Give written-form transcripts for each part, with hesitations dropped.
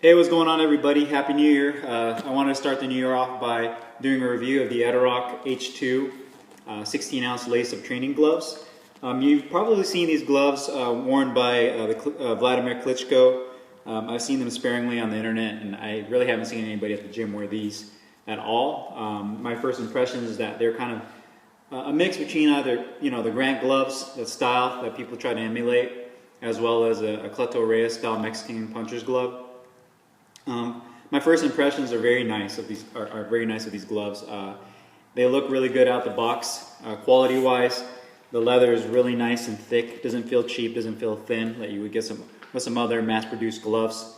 Hey, what's going on, everybody? Happy New Year. I want to start the new year off by doing a review of the Ediroc H2 16-ounce lace-up training gloves. You've probably seen these gloves worn by Vladimir Klitschko. I've seen them sparingly on the internet, and I really haven't seen anybody at the gym wear these at all. My first impression is that they're kind of a mix between either, the Grant gloves, the style that people try to emulate, as well as a Cleto Reyes style Mexican puncher's glove. My first impressions are very nice of these. Are very nice of these gloves. They look really good out the box. Quality-wise, the leather is really nice and thick. Doesn't feel cheap. Doesn't feel thin like you would get with some other mass-produced gloves.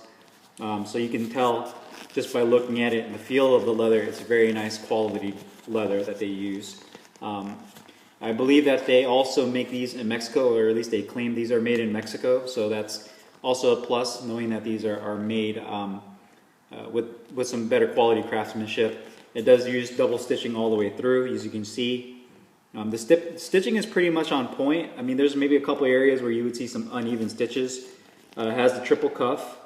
So you can tell just by looking at it and the feel of the leather. It's very nice quality leather that they use. I believe that they also make these in Mexico, or at least they claim these are made in Mexico. So that's also a plus, knowing that these are made with some better quality craftsmanship. It does use double stitching all the way through, as you can see. The stitching is pretty much on point. I mean, there's maybe a couple areas where you would see some uneven stitches. It has the triple cuff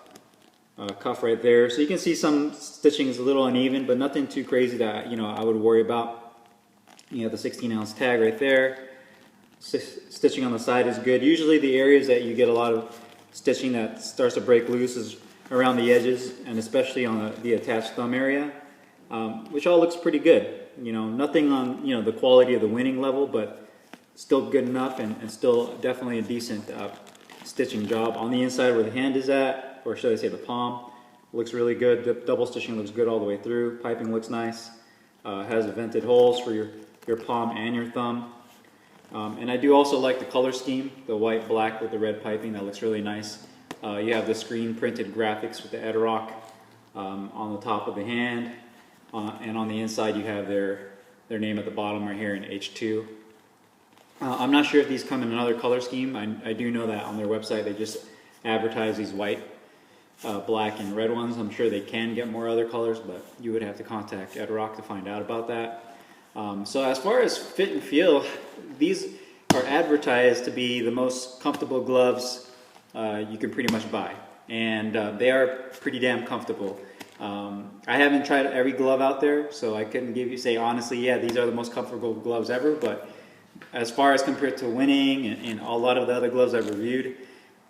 right there, so you can see some stitching is a little uneven, but nothing too crazy that I would worry about. You have the 16-ounce tag right there. Stitching on the side is good. Usually the areas that you get a lot of stitching that starts to break loose is around the edges, and especially on the attached thumb area, which all looks pretty good. Nothing on the quality of the winning level, but still good enough, and still definitely a decent stitching job. On the inside where the hand is at, or should I say the palm, looks really good. The double stitching looks good all the way through. Piping looks nice. Has vented holes for your palm and your thumb. And I do also like the color scheme, the white, black with the red piping. That looks really nice. You have the screen printed graphics with the Ediroc on the top of the hand, and on the inside you have their name at the bottom right here in H2. I'm not sure if these come in another color scheme. I do know that on their website they just advertise these white, black, and red ones. I'm sure they can get more other colors, but you would have to contact Ediroc to find out about that. So as far as fit and feel, these are advertised to be the most comfortable gloves you can pretty much buy, and they are pretty damn comfortable. I haven't tried every glove out there, so I couldn't say honestly, yeah, these are the most comfortable gloves ever, but as far as compared to Winning and a lot of the other gloves I've reviewed,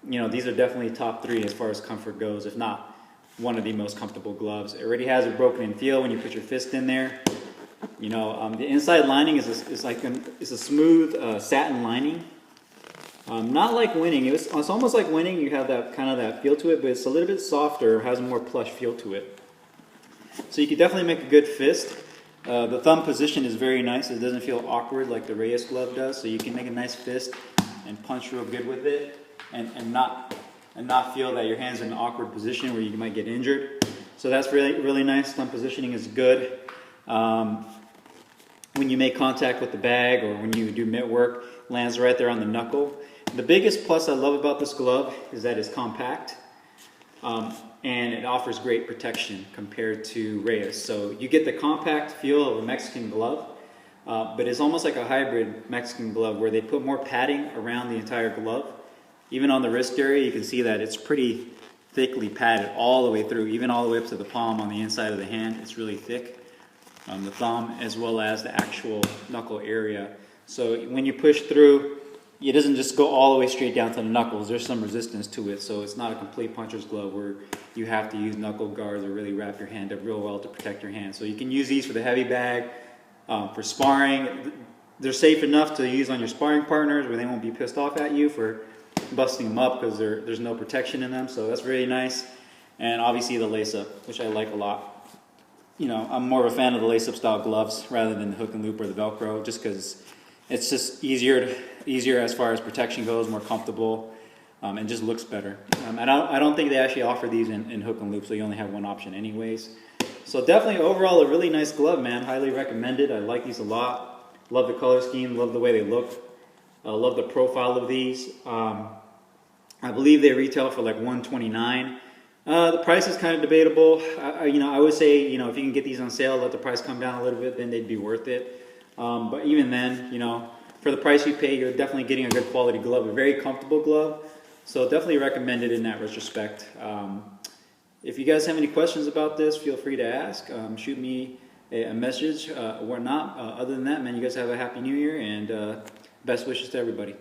these are definitely top 3 as far as comfort goes, if not one of the most comfortable gloves. It already has a broken-in feel when you put your fist in there. The inside lining is a smooth satin lining. Not like Winning. It's almost like Winning. You have that feel to it, but it's a little bit softer, has a more plush feel to it. So you can definitely make a good fist. The thumb position is very nice. It doesn't feel awkward like the Reyes glove does. So you can make a nice fist and punch real good with it, and not feel that your hand's in an awkward position where you might get injured. So that's really nice. Thumb positioning is good. When you make contact with the bag or when you do mitt work, lands right there on the knuckle. The biggest plus I love about this glove is that it's compact, and it offers great protection compared to Reyes. So you get the compact feel of a Mexican glove, but it's almost like a hybrid Mexican glove where they put more padding around the entire glove. Even on the wrist area, you can see that it's pretty thickly padded all the way through, even all the way up to the palm on the inside of the hand. It's really thick. The thumb as well as the actual knuckle area. So when you push through, it doesn't just go all the way straight down to the knuckles. There's some resistance to it, so it's not a complete puncher's glove where you have to use knuckle guards or really wrap your hand up real well to protect your hand. So you can use these for the heavy bag, for sparring. They're safe enough to use on your sparring partners where they won't be pissed off at you for busting them up because there's no protection in them. So that's really nice. And obviously the lace-up, which I like a lot. I'm more of a fan of the lace-up style gloves rather than the hook and loop or the Velcro, just because it's just easier as far as protection goes, more comfortable, and just looks better. I don't think they actually offer these in hook and loop, so you only have one option anyways. So definitely overall a really nice glove, man. Highly recommended. I like these a lot. Love the color scheme. Love the way they look. Love the profile of these. I believe they retail for like $129. The price is kind of debatable. I would say, if you can get these on sale, let the price come down a little bit, then they'd be worth it. But even then, for the price you pay, you're definitely getting a good quality glove, a very comfortable glove. So definitely recommend it in that respect. If you guys have any questions about this, feel free to ask. Shoot me a message or not. Other than that, man, you guys have a happy new year, and best wishes to everybody.